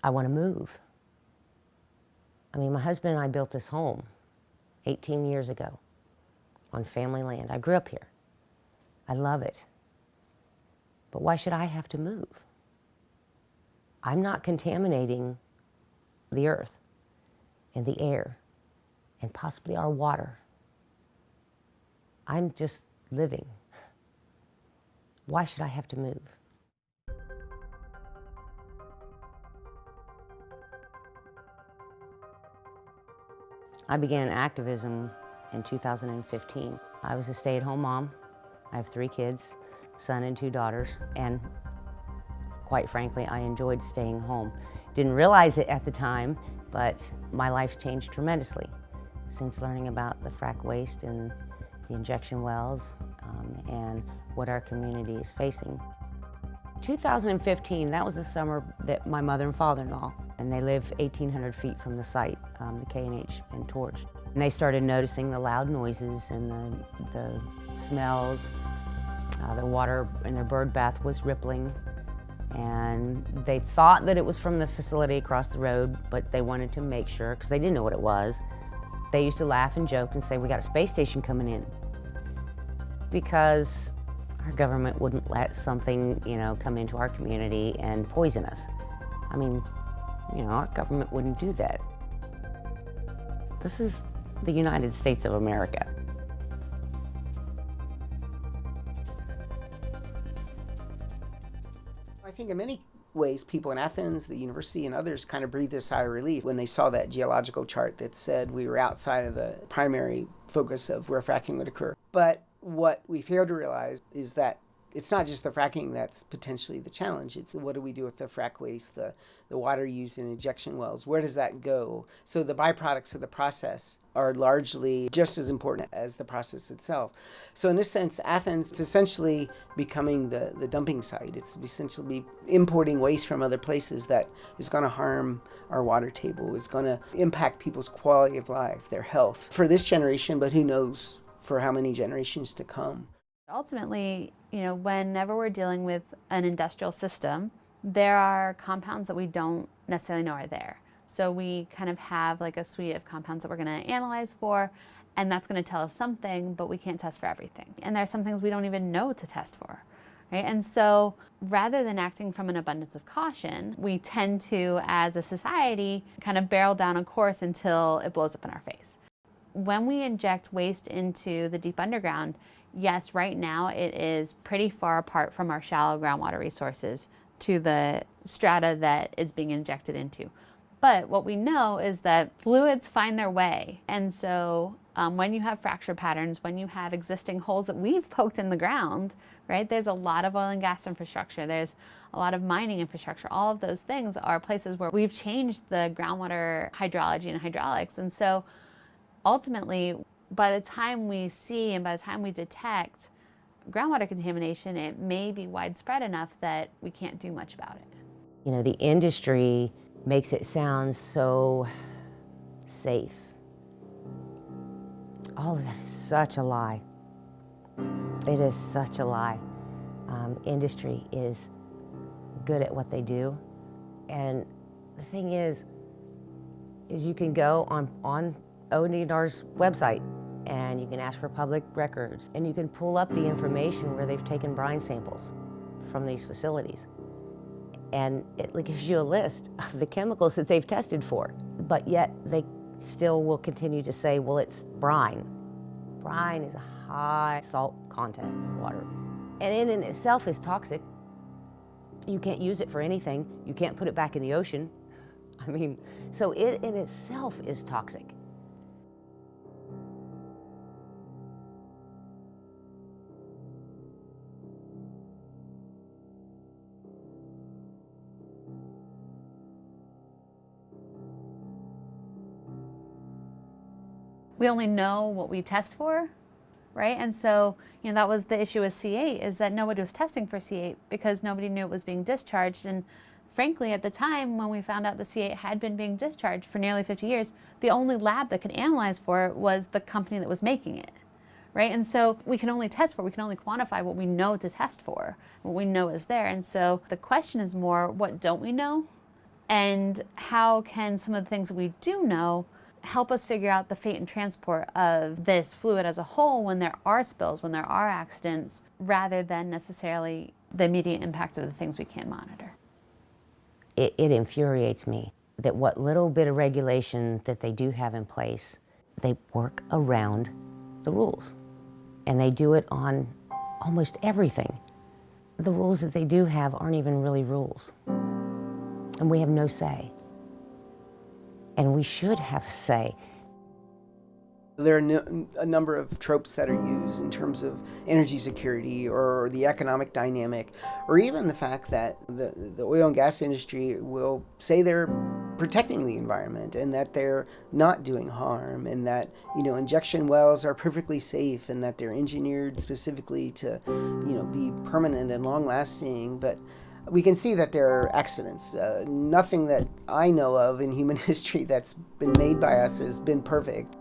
I want to move. I mean, my husband and I built this home 18 years ago on family land. I grew up here. I love it. But why should I have to move? I'm not contaminating the earth and the air and possibly our water. I'm just living. Why should I have to move? I began activism in 2015. I was a stay-at-home mom. I have 3 kids, a son and 2 daughters, and quite frankly, I enjoyed staying home. Didn't realize it at the time, but my life's changed tremendously since learning about the frack waste and the injection wells and what our community is facing. 2015, that was the summer that my mother and father-in-law, and they live 1,800 feet from the site, the K&H and Torch. And they started noticing the loud noises and the smells. The water in their bird bath was rippling, and they thought that it was from the facility across the road, but they wanted to make sure, because they didn't know what it was. They used to laugh and joke and say, "We got a space station coming in," because our government wouldn't let something, come into our community and poison us. I mean, our government wouldn't do that. This is the United States of America. I think in many ways, people in Athens, the university, and others kind of breathed a sigh of relief when they saw that geological chart that said we were outside of the primary focus of where fracking would occur. But what we failed to realize is that it's not just the fracking that's potentially the challenge. It's what do we do with the frack waste, the water used in injection wells? Where does that go? So the byproducts of the process are largely just as important as the process itself. So in this sense, Athens is essentially becoming the dumping site. It's essentially importing waste from other places that is going to harm our water table, is going to impact people's quality of life, their health, for this generation, but who knows for how many generations to come. Ultimately, whenever we're dealing with an industrial system, there are compounds that we don't necessarily know are there. So we kind of have like a suite of compounds that we're going to analyze for, and that's going to tell us something, but we can't test for everything. And there are some things we don't even know to test for, right? And so rather than acting from an abundance of caution, we tend to, as a society, kind of barrel down a course until it blows up in our face. When we inject waste into the deep underground, yes, right now it is pretty far apart from our shallow groundwater resources to the strata that is being injected into. But what we know is that fluids find their way. And so when you have fracture patterns, when you have existing holes that we've poked in the ground, right, there's a lot of oil and gas infrastructure, there's a lot of mining infrastructure. All of those things are places where we've changed the groundwater hydrology and hydraulics. And so ultimately, by the time we see and by the time we detect groundwater contamination, it may be widespread enough that we can't do much about it. The industry makes it sound so safe. All of that is such a lie. It is such a lie. Industry is good at what they do. And the thing is you can go on ONEDR's website and you can ask for public records and you can pull up the information where they've taken brine samples from these facilities. And it gives you a list of the chemicals that they've tested for. But yet they still will continue to say, well, it's brine. Brine is a high salt content water. And it in itself is toxic. You can't use it for anything. You can't put it back in the ocean. So it in itself is toxic. We only know what we test for, right? And so, that was the issue with C8, is that nobody was testing for C8 because nobody knew it was being discharged. And frankly, at the time when we found out the C8 had been being discharged for nearly 50 years, the only lab that could analyze for it was the company that was making it, right? And so we can only test for, we can only quantify what we know to test for, what we know is there. And so the question is more, what don't we know? And how can some of the things that we do know help us figure out the fate and transport of this fluid as a whole when there are spills, when there are accidents, rather than necessarily the immediate impact of the things we can monitor? It infuriates me that what little bit of regulation that they do have in place, they work around the rules. And they do it on almost everything. The rules that they do have aren't even really rules. And we have no say. And we should have a say. There are a number of tropes that are used in terms of energy security or the economic dynamic, or even the fact that the oil and gas industry will say they're protecting the environment and that they're not doing harm, and that, injection wells are perfectly safe and that they're engineered specifically to, be permanent and long lasting. But we can see that there are accidents. Nothing that I know of in human history that's been made by us has been perfect.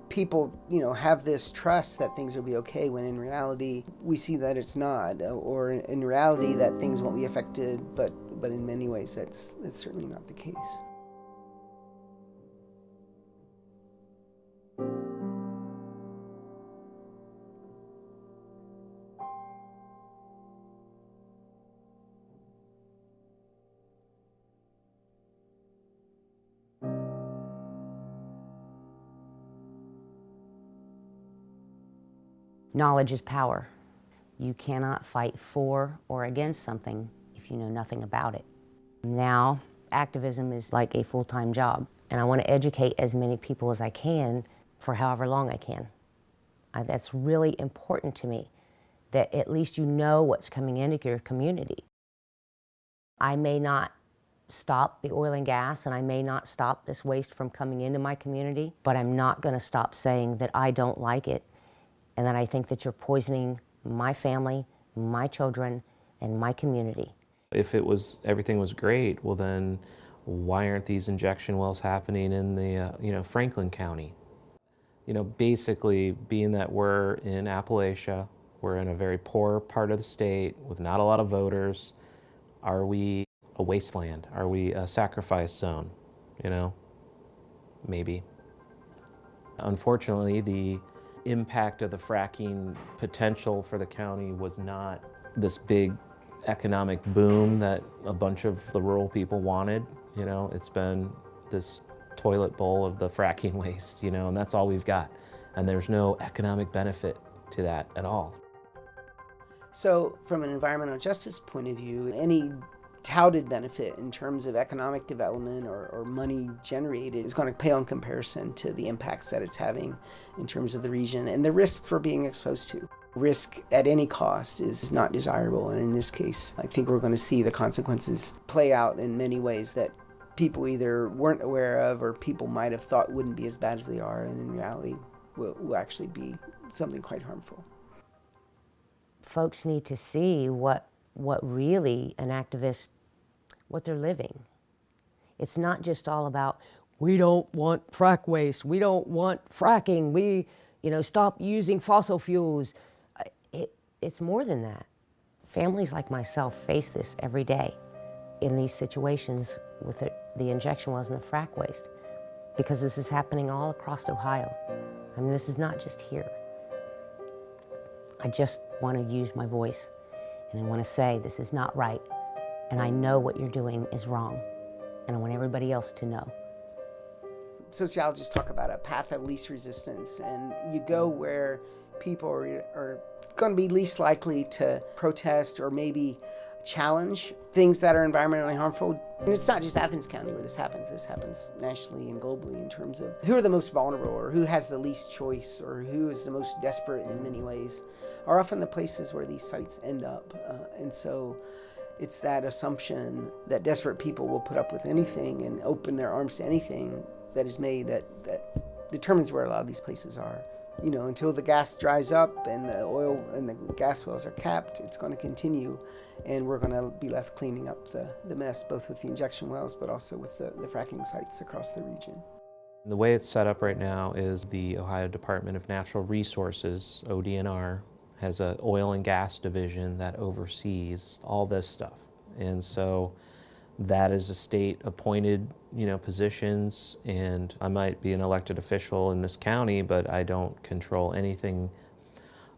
People, have this trust that things will be okay, when in reality we see that it's not, or in reality that things won't be affected, but in many ways that's certainly not the case. Knowledge is power. You cannot fight for or against something if you know nothing about it. Now, activism is like a full-time job, and I want to educate as many people as I can for however long I can. That's really important to me, that at least you know what's coming into your community. I may not stop the oil and gas, and I may not stop this waste from coming into my community, but I'm not going to stop saying that I don't like it, and that I think that you're poisoning my family, my children, and my community. If everything was great, well then why aren't these injection wells happening in the Franklin County? Basically, being that we're in Appalachia, we're in a very poor part of the state with not a lot of voters. Are we a wasteland? Are we a sacrifice zone? Maybe. Unfortunately, the impact of the fracking potential for the county was not this big economic boom that a bunch of the rural people wanted. It's been this toilet bowl of the fracking waste, and that's all we've got. And there's no economic benefit to that at all. So from an environmental justice point of view, any touted benefit in terms of economic development or money generated is going to pale in comparison to the impacts that it's having in terms of the region and the risks we're being exposed to. Risk at any cost is not desirable, and in this case, I think we're going to see the consequences play out in many ways that people either weren't aware of or people might have thought wouldn't be as bad as they are, and in reality will actually be something quite harmful. Folks need to see what really an activist, what they're living. It's not just all about, we don't want frack waste, we don't want fracking, we, stop using fossil fuels. It's more than that. Families like myself face this every day in these situations with the injection wells and the frack waste, because this is happening all across Ohio. I mean, this is not just here. I just want to use my voice, and I want to say this is not right, and I know what you're doing is wrong, and I want everybody else to know. Sociologists talk about a path of least resistance, and you go where people are going to be least likely to protest or maybe challenge things that are environmentally harmful. And it's not just Athens County where this happens nationally and globally in terms of who are the most vulnerable or who has the least choice or who is the most desperate in many ways are often the places where these sites end up. And so it's that assumption that desperate people will put up with anything and open their arms to anything that is made that determines where a lot of these places are. Until the gas dries up and the oil and the gas wells are capped, it's going to continue, and we're going to be left cleaning up the mess, both with the injection wells but also with the fracking sites across the region. The way it's set up right now is the Ohio Department of Natural Resources, ODNR, has an oil and gas division that oversees all this stuff. And so That is a state appointed, positions, and I might be an elected official in this county, but I don't control anything.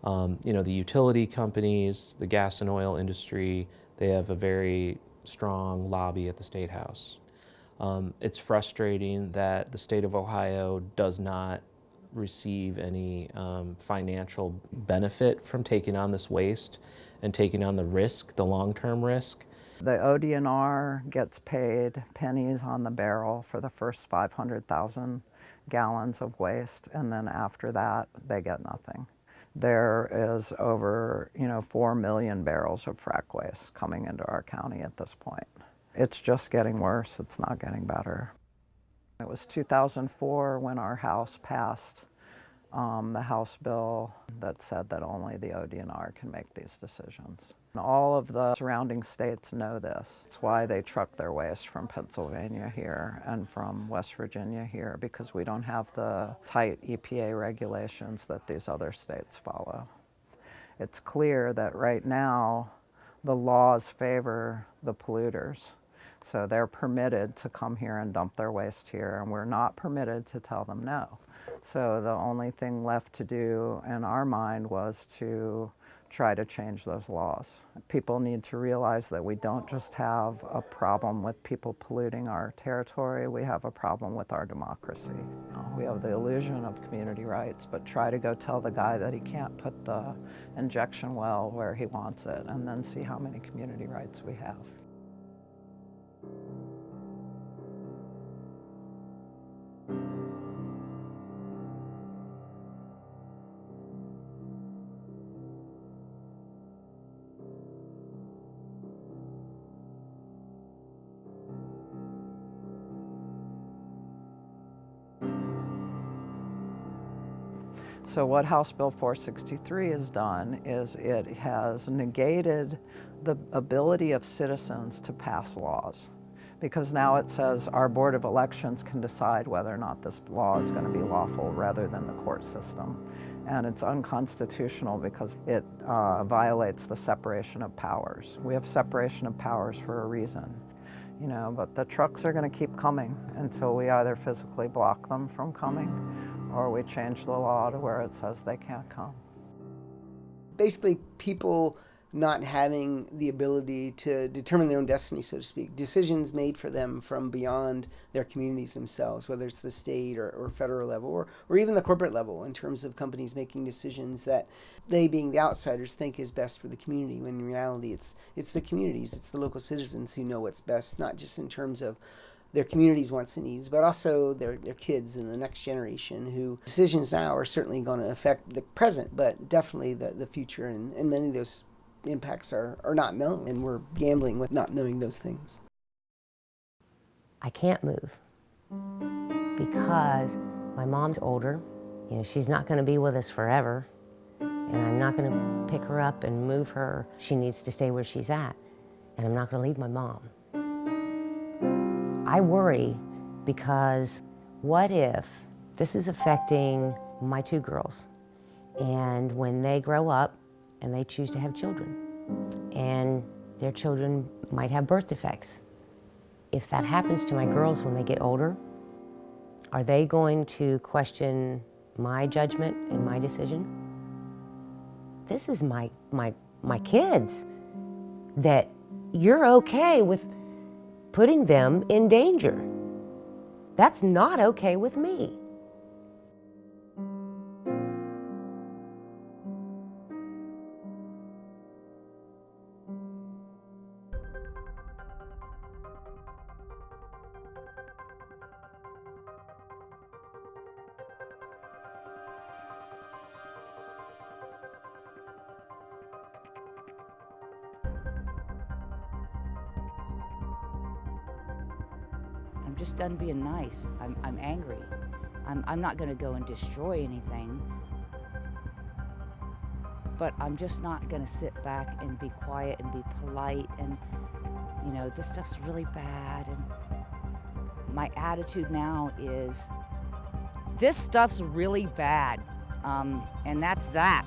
The utility companies, the gas and oil industry, they have a very strong lobby at the State House. It's frustrating that the state of Ohio does not receive any financial benefit from taking on this waste and taking on the risk, the long-term risk. The ODNR gets paid pennies on the barrel for the first 500,000 gallons of waste, and then after that, they get nothing. There is over, 4 million barrels of frack waste coming into our county at this point. It's just getting worse, it's not getting better. It was 2004 when our House passed the House bill that said that only the ODNR can make these decisions. And all of the surrounding states know this. It's why they truck their waste from Pennsylvania here and from West Virginia here, because we don't have the tight EPA regulations that these other states follow. It's clear that right now the laws favor the polluters. So they're permitted to come here and dump their waste here, and we're not permitted to tell them no. So the only thing left to do in our mind was to try to change those laws. People need to realize that we don't just have a problem with people polluting our territory, we have a problem with our democracy. We have the illusion of community rights, but try to go tell the guy that he can't put the injection well where he wants it, and then see how many community rights we have. So what House Bill 463 has done is it has negated the ability of citizens to pass laws, because now it says our Board of Elections can decide whether or not this law is going to be lawful rather than the court system. And it's unconstitutional because it violates the separation of powers. We have separation of powers for a reason, but the trucks are going to keep coming until we either physically block them from coming or we change the law to where it says they can't come. Basically, people not having the ability to determine their own destiny, so to speak, decisions made for them from beyond their communities themselves, whether it's the state or federal level or even the corporate level, in terms of companies making decisions that they, being the outsiders, think is best for the community, when in reality it's the communities, it's the local citizens who know what's best, not just in terms of their communities' wants and needs, but also their kids and the next generation, who decisions now are certainly going to affect the present, but definitely the future, and many of those impacts are not known, and we're gambling with not knowing those things. I can't move because my mom's older. She's not going to be with us forever, and I'm not going to pick her up and move her. She needs to stay where she's at, and I'm not going to leave my mom. I worry because what if this is affecting my 2 girls, and when they grow up and they choose to have children, and their children might have birth defects. If that happens to my girls when they get older, are they going to question my judgment and my decision? This is my kids, that you're okay with putting them in danger. That's not okay with me. I'm just done being nice. I'm angry. I'm not going to go and destroy anything, but I'm just not going to sit back and be quiet and be polite and, this stuff's really bad. And my attitude now is, this stuff's really bad, and that's that.